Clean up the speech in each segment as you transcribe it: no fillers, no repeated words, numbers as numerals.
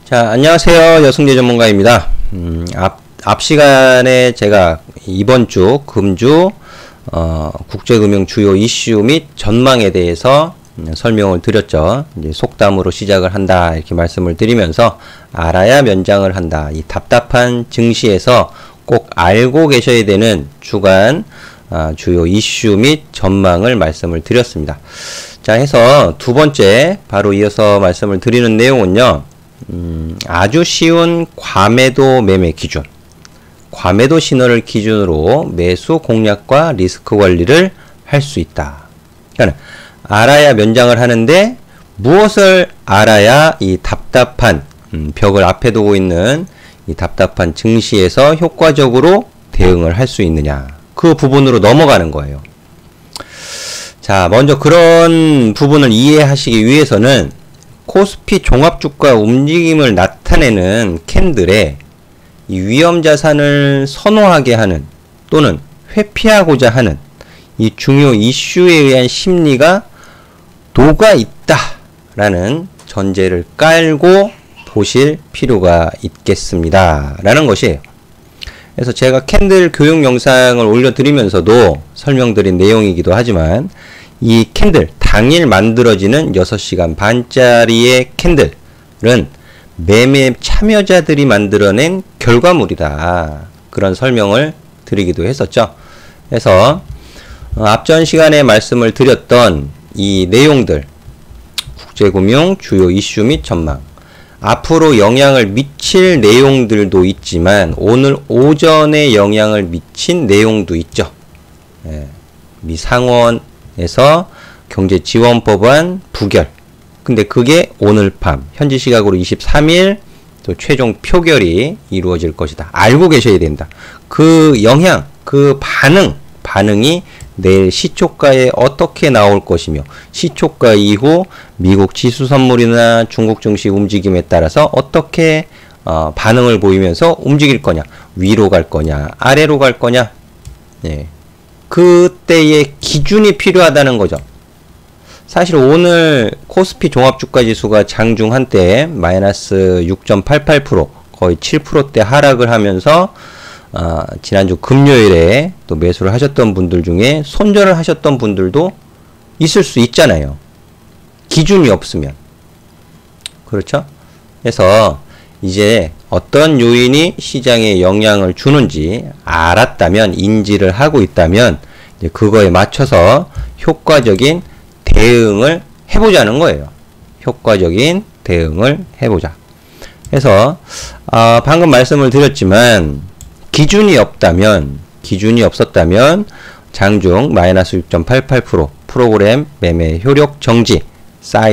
자, 안녕하세요. 여승재 전문가입니다. 앞 시간에 제가 이번 주 금주 국제금융 주요 이슈 및 전망에 대해서 설명을 드렸죠. 이제 속담으로 시작을 한다 이렇게 말씀을 드리면서 알아야 면장을 한다. 이 답답한 증시에서 꼭 알고 계셔야 되는 주간 주요 이슈 및 전망을 말씀을 드렸습니다. 자, 해서 두 번째 바로 이어서 말씀을 드리는 내용은요. 아주 쉬운 과매도 매매 기준, 과매도 신호를 기준으로 매수 공략과 리스크 관리를 할 수 있다. 그러니까 알아야 면장을 하는데 무엇을 알아야 이 답답한 벽을 앞에 두고 있는 이 답답한 증시에서 효과적으로 대응을 할 수 있느냐, 그 부분으로 넘어가는 거예요. 자, 먼저 그런 부분을 이해하시기 위해서는 코스피 종합주가 움직임을 나타내는 캔들에 이 위험자산을 선호하게 하는 또는 회피하고자 하는 이 중요 이슈에 의한 심리가 녹아 있다라는 전제를 깔고 보실 필요가 있겠습니다. 라는 것이에요. 그래서 제가 캔들 교육 영상을 올려드리면서도 설명드린 내용이기도 하지만 이 캔들, 당일 만들어지는 6시간 반짜리의 캔들은 매매 참여자들이 만들어낸 결과물이다. 그런 설명을 드리기도 했었죠. 그래서 앞전 시간에 말씀을 드렸던 이 내용들, 국제금융 주요 이슈 및 전망, 앞으로 영향을 미칠 내용들도 있지만 오늘 오전에 영향을 미친 내용도 있죠. 미 상원에서 경제지원법안 부결. 근데 그게 오늘 밤 현지 시각으로 23일 또 최종 표결이 이루어질 것이다. 알고 계셔야 된다. 그 영향, 그 반응이 내일 시초가에 어떻게 나올 것이며 시초가 이후 미국 지수 선물이나 중국 증시 움직임에 따라서 어떻게 반응을 보이면서 움직일 거냐, 위로 갈 거냐, 아래로 갈 거냐, 그때의 기준이 필요하다는 거죠. 사실 오늘 코스피 종합주가지수가 장중 한때 마이너스 6.88% 거의 7%대 하락을 하면서 지난주 금요일에 또 매수를 하셨던 분들 중에 손절을 하셨던 분들도 있을 수 있잖아요. 기준이 없으면. 그렇죠? 그래서 이제 어떤 요인이 시장에 영향을 주는지 알았다면, 인지를 하고 있다면 이제 그거에 맞춰서 효과적인 대응을 해보자는 거예요. 효과적인 대응을 해보자. 그래서 방금 말씀을 드렸지만 기준이 없었다면 장중 마이너스 6.88% 프로그램 매매 효력 정지,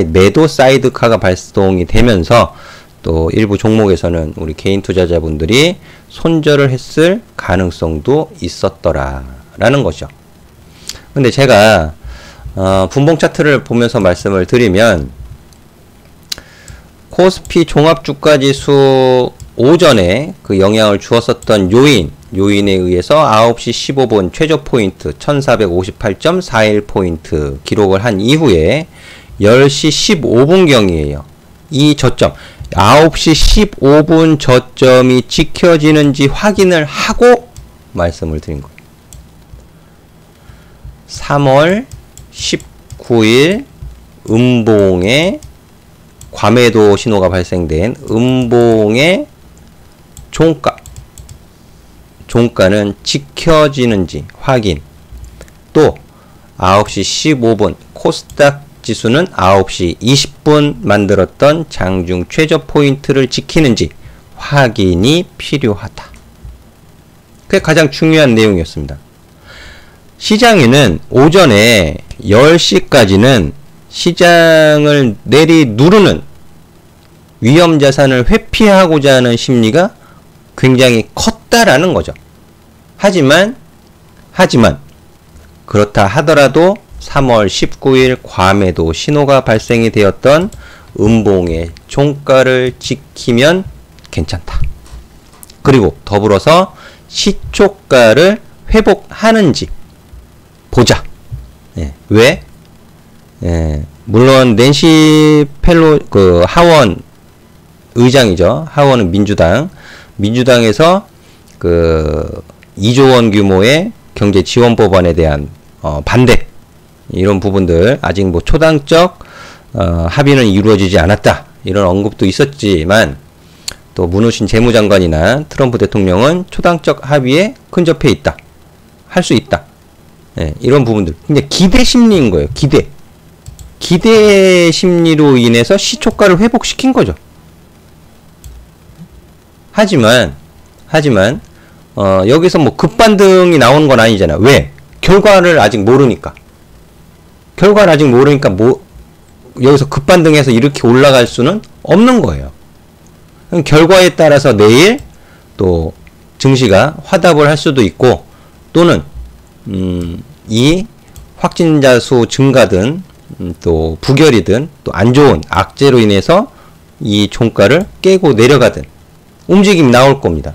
매도 사이드카가 발동이 되면서 또 일부 종목에서는 우리 개인 투자자분들이 손절을 했을 가능성도 있었더라라는 거죠. 근데 제가 분봉 차트를 보면서 말씀을 드리면 코스피 종합주가지수 오전에 그 영향을 주었었던 요인에 의해서 9시 15분 최저 포인트 1458.41포인트 기록을 한 이후에 10시 15분경이에요. 이 저점 9시 15분 저점이 지켜지는지 확인을 하고 말씀을 드린 거예요. 3월 19일 음봉에 과매도 신호가 발생된 음봉의 종가는 지켜지는지 확인, 또 9시 15분 코스닥 지수는 9시 20분 만들었던 장중 최저 포인트를 지키는지 확인이 필요하다. 그게 가장 중요한 내용이었습니다. 시장에는 오전에 10시까지는 시장을 내리누르는 위험자산을 회피하고자 하는 심리가 굉장히 컸다라는 거죠. 하지만 그렇다 하더라도 3월 19일 과매도 신호가 발생이 되었던 음봉의 종가를 지키면 괜찮다. 그리고 더불어서 시초가를 회복하는지 보자. 왜? 물론 낸시 펠로 하원 의장이죠. 하원은 민주당. 민주당에서 그 2조 원 규모의 경제 지원 법안에 대한 반대, 이런 부분들, 아직 뭐 초당적 합의는 이루어지지 않았다, 이런 언급도 있었지만, 또 문호신 재무장관이나 트럼프 대통령은 초당적 합의에 근접해 있다, 할 수 있다, 예, 이런 부분들. 근데 기대 심리인 거예요. 기대 심리로 인해서 시초가를 회복시킨 거죠. 하지만 여기서 뭐 급반등이 나오는 건 아니잖아. 왜? 결과를 아직 모르니까. 여기서 급반등해서 이렇게 올라갈 수는 없는 거예요. 결과에 따라서 내일 또 증시가 화답을 할 수도 있고, 또는 이 확진자 수 증가든 또 부결이든 또 안 좋은 악재로 인해서 이 종가를 깨고 내려가든 움직임이 나올 겁니다.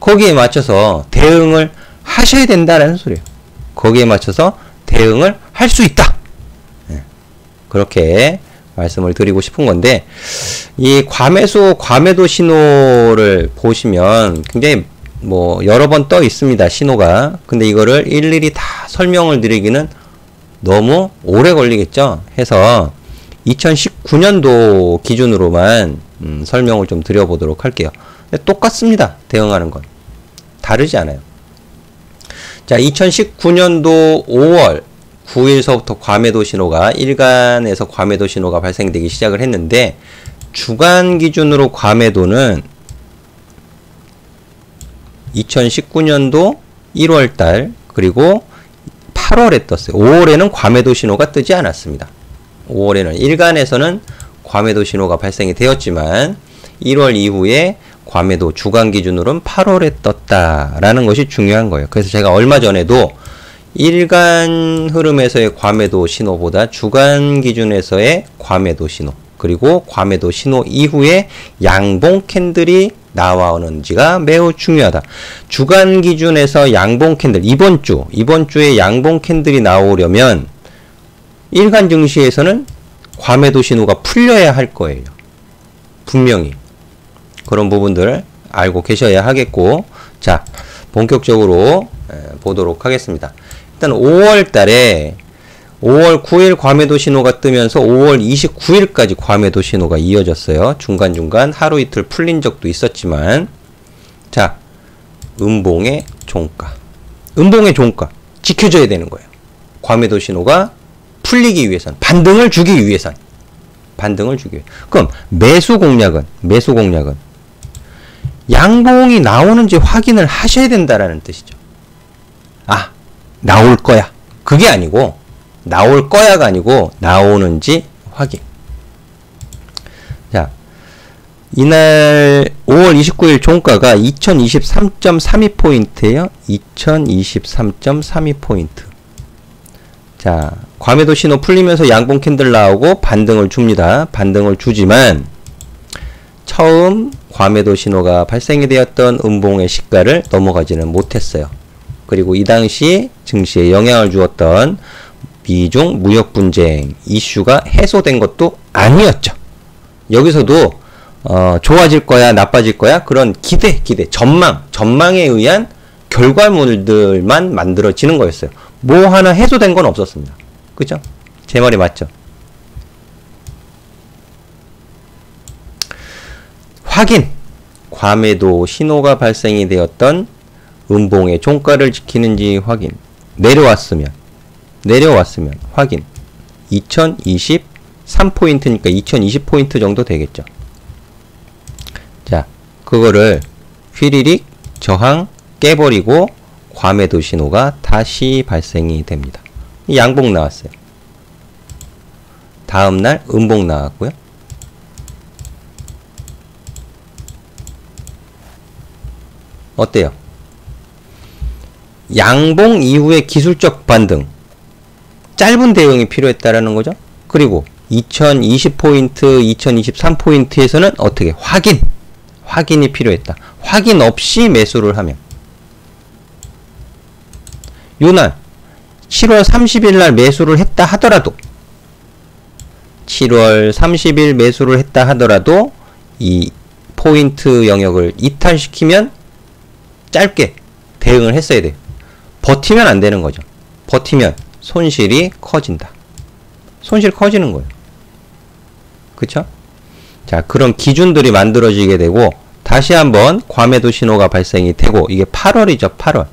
거기에 맞춰서 대응을 하셔야 된다는 소리예요. 거기에 맞춰서 대응을 할 수 있다, 그렇게 말씀을 드리고 싶은 건데, 이 과매도 신호를 보시면 굉장히 뭐 여러 번 떠 있습니다, 신호가. 근데 이거를 일일이 다 설명을 드리기는 너무 오래 걸리겠죠. 해서 2019년도 기준으로만 설명을 좀 드려보도록 할게요. 똑같습니다, 대응하는 건. 다르지 않아요. 자, 2019년도 5월 9일서부터 과매도 신호가, 일간에서 과매도 신호가 발생되기 시작을 했는데, 주간 기준으로 과매도는 2019년도 1월달 그리고 8월에 떴어요. 5월에는 과매도 신호가 뜨지 않았습니다. 5월에는 일간에서는 과매도 신호가 발생이 되었지만 1월 이후에 과매도 주간 기준으로는 8월에 떴다라는 것이 중요한 거예요. 그래서 제가 얼마 전에도 일간 흐름에서의 과매도 신호보다 주간 기준에서의 과매도 신호, 그리고 과매도 신호 이후에 양봉 캔들이 나오는지가 매우 중요하다. 주간 기준에서 양봉 캔들, 이번 주에 양봉 캔들이 나오려면 일간 증시에서는 과매도 신호가 풀려야 할 거예요. 분명히. 그런 부분들 알고 계셔야 하겠고, 자, 본격적으로 보도록 하겠습니다. 일단 5월 달에 5월 9일 과매도 신호가 뜨면서 5월 29일까지 과매도 신호가 이어졌어요. 중간중간 하루 이틀 풀린 적도 있었지만, 자, 음봉의 종가. 음봉의 종가. 지켜줘야 되는 거예요. 과매도 신호가 풀리기 위해선, 반등을 주기 위해선. 그럼 매수 공략은 양봉이 나오는지 확인을 하셔야 된다라는 뜻이죠. 아, 나올 거야. 그게 아니고, 나올 거야가 아니고 나오는지 확인. 자, 이날 5월 29일 종가가 2023.32포인트예요. 2023.32포인트. 자, 과매도 신호 풀리면서 양봉 캔들 나오고 반등을 줍니다. 반등을 주지만 처음 과매도 신호가 발생이 되었던 음봉의 시가를 넘어가지는 못했어요. 그리고 이 당시 증시에 영향을 주었던 미중 무역 분쟁 이슈가 해소된 것도 아니었죠. 여기서도 좋아질 거야, 나빠질 거야, 그런 기대, 전망에 의한 결과물들만 만들어지는 거였어요. 뭐 하나 해소된 건 없었습니다. 그죠? 제 말이 맞죠? 확인! 과매도 신호가 발생이 되었던 음봉의 종가를 지키는지 확인. 내려왔으면 확인. 2023포인트니까 2020포인트 정도 되겠죠. 자, 그거를 휘리릭 저항 깨버리고 과매도 신호가 다시 발생이 됩니다. 양봉 나왔어요. 다음날 음봉 나왔고요. 어때요? 양봉 이후의 기술적 반등, 짧은 대응이 필요했다라는 거죠. 그리고 2020포인트, 2023포인트에서는 어떻게? 확인이 필요했다. 확인 없이 매수를 하면, 요날 7월 30일 날 매수를 했다 하더라도, 7월 30일 매수를 했다 하더라도 이 포인트 영역을 이탈시키면 짧게 대응을 했어야 돼요. 버티면 안 되는 거죠. 버티면 손실이 커진다. 손실 커지는 거예요. 그쵸? 자, 그런 기준들이 만들어지게 되고, 다시 한번 과매도 신호가 발생이 되고, 이게 8월이죠, 8월.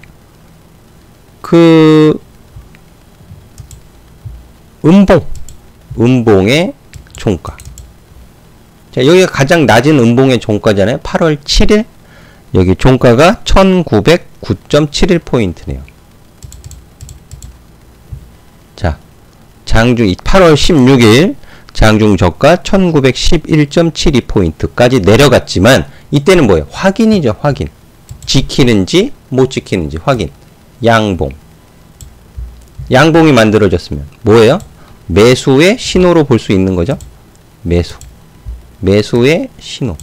음봉의 종가. 자, 여기가 가장 낮은 음봉의 종가잖아요. 8월 7일. 여기 종가가 1909.71포인트네요. 자, 8월 16일 장중 저가 1911.72포인트까지 내려갔지만, 이때는 뭐예요? 확인이죠, 확인. 지키는지 못 지키는지 확인. 양봉이 만들어졌으면 뭐예요? 매수의 신호로 볼 수 있는 거죠. 매수의 신호.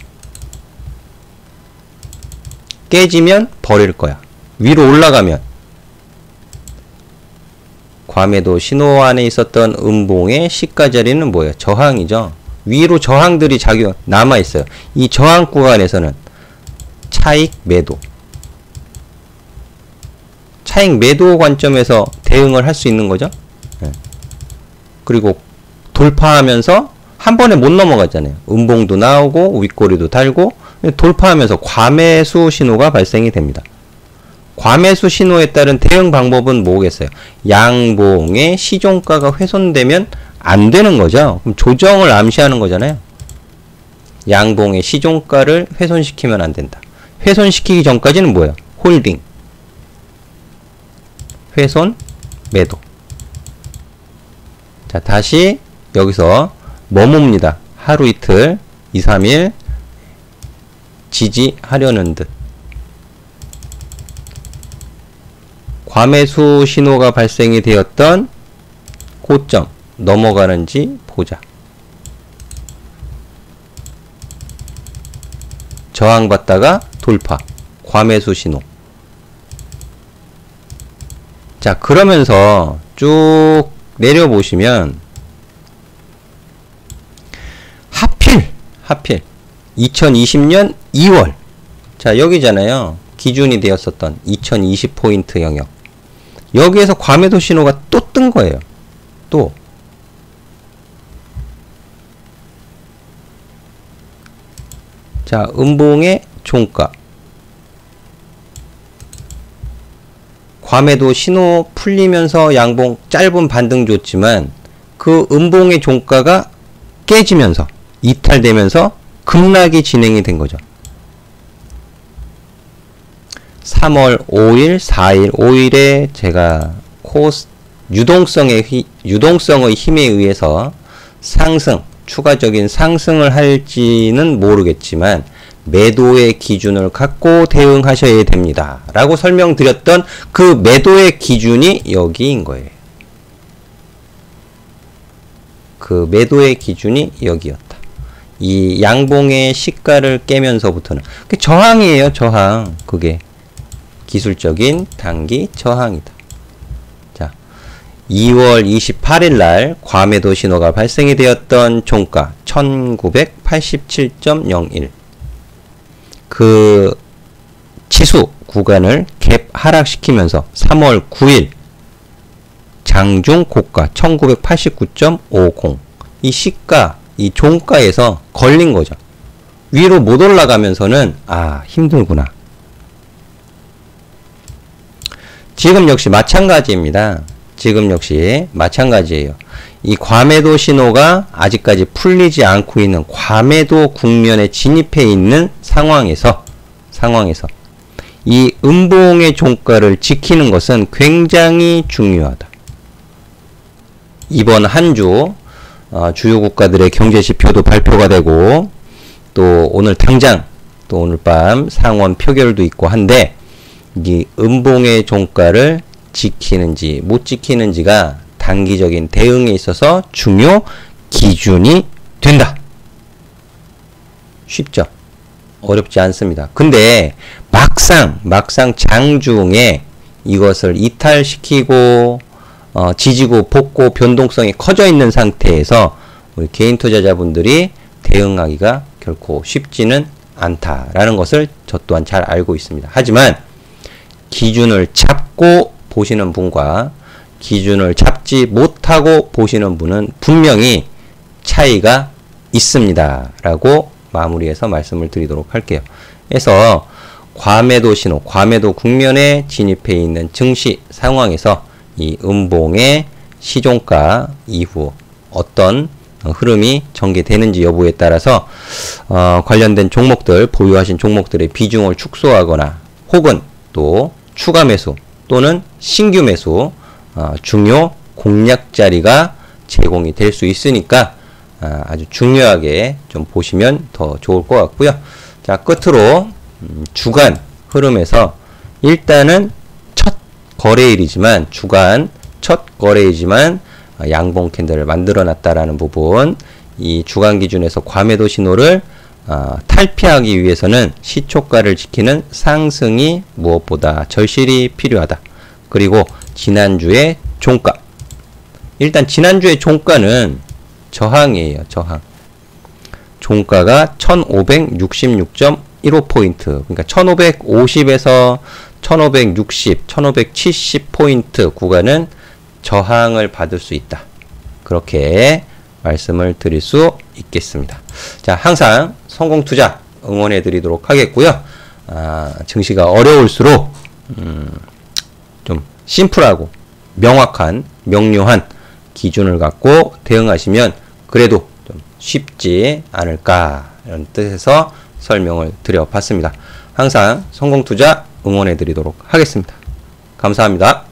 깨지면 버릴 거야. 위로 올라가면 과매도 신호 안에 있었던 음봉의 시가 자리는 뭐예요? 저항이죠. 위로 저항들이 남아 있어요. 이 저항 구간에서는 차익 매도 관점에서 대응을 할 수 있는 거죠. 네. 그리고 돌파하면서 한 번에 못 넘어갔잖아요. 음봉도 나오고 윗꼬리도 달고 돌파하면서 과매수 신호가 발생이 됩니다. 과매수 신호에 따른 대응 방법은 뭐겠어요? 양봉의 시종가가 훼손되면 안 되는 거죠. 그럼 조정을 암시하는 거잖아요. 양봉의 시종가를 훼손시키면 안 된다. 훼손시키기 전까지는 뭐예요? 홀딩. 훼손, 매도. 자, 다시 여기서 머뭅니다. 하루 이틀, 2, 3일 지지하려는 듯. 과매수 신호가 발생이 되었던 고점 넘어가는지 보자. 저항받다가 돌파. 과매수 신호. 자, 그러면서 쭉 내려보시면 하필 2020년 2월. 자, 여기잖아요. 기준이 되었었던 2020포인트 영역. 여기에서 과매도 신호가 또 뜬 거예요. 또. 자, 음봉의 종가. 과매도 신호 풀리면서 양봉 짧은 반등 줬지만 그 음봉의 종가가 깨지면서 이탈되면서 급락이 진행이 된 거죠. 3월 5일, 4일, 5일에 제가 유동성의 힘에 의해서 추가적인 상승을 할지는 모르겠지만 매도의 기준을 갖고 대응하셔야 됩니다. 라고 설명드렸던 그 매도의 기준이 여기인 거예요. 그 매도의 기준이 여기였다. 이 양봉의 시가를 깨면서부터는 저항이에요. 저항. 그게 기술적인 단기 저항이다. 자, 2월 28일 날 과매도 신호가 발생이 되었던 종가 1987.01. 그 치수 구간을 갭 하락시키면서 3월 9일 장중 고가 1989.50. 이 시가, 이 종가에서 걸린 거죠. 위로 못 올라가면서는 힘들구나. 지금 역시 마찬가지입니다. 지금 역시 마찬가지예요. 이 과매도 신호가 아직까지 풀리지 않고 있는 과매도 국면에 진입해 있는 상황에서 이 음봉의 종가를 지키는 것은 굉장히 중요하다. 이번 한 주 주요 국가들의 경제 지표도 발표가 되고 또 오늘 당장 또 오늘 밤 상원 표결도 있고 한데 이 음봉의 종가를 지키는지 못 지키는지가 단기적인 대응에 있어서 중요 기준이 된다. 쉽죠? 어렵지 않습니다. 근데 막상 장중에 이것을 이탈시키고 지지고 볶고 변동성이 커져 있는 상태에서 우리 개인 투자자분들이 대응하기가 결코 쉽지는 않다라는 것을 저 또한 잘 알고 있습니다. 하지만 기준을 잡고 보시는 분과 기준을 잡지 못하고 보시는 분은 분명히 차이가 있습니다. 라고 마무리해서 말씀을 드리도록 할게요. 그래서 과매도 신호, 과매도 국면에 진입해 있는 증시 상황에서 이 음봉의 시종가 이후 어떤 흐름이 전개되는지 여부에 따라서 관련된 종목들, 보유하신 종목들의 비중을 축소하거나 혹은 또 추가 매수 또는 신규 매수 중요 공략 자리가 제공이 될 수 있으니까 아주 중요하게 좀 보시면 더 좋을 것 같고요. 자, 끝으로 주간 흐름에서 일단은 첫 거래일이지만 주간 첫 거래이지만 양봉 캔들을 만들어 놨다라는 부분, 이 주간 기준에서 과매도 신호를 탈피하기 위해서는 시초가를 지키는 상승이 무엇보다 절실히 필요하다. 그리고 지난주의 종가, 일단 지난주의 종가는 저항이에요. 저항. 종가가 1566.15포인트, 그러니까 1550에서 1560, 1570포인트 구간은 저항을 받을 수 있다. 그렇게 말씀을 드릴 수 있겠습니다. 자, 항상 성공 투자 응원해 드리도록 하겠고요. 증시가 어려울수록 좀 심플하고 명확한, 명료한 기준을 갖고 대응하시면 그래도 좀 쉽지 않을까, 이런 뜻에서 설명을 드려봤습니다. 항상 성공 투자 응원해 드리도록 하겠습니다. 감사합니다.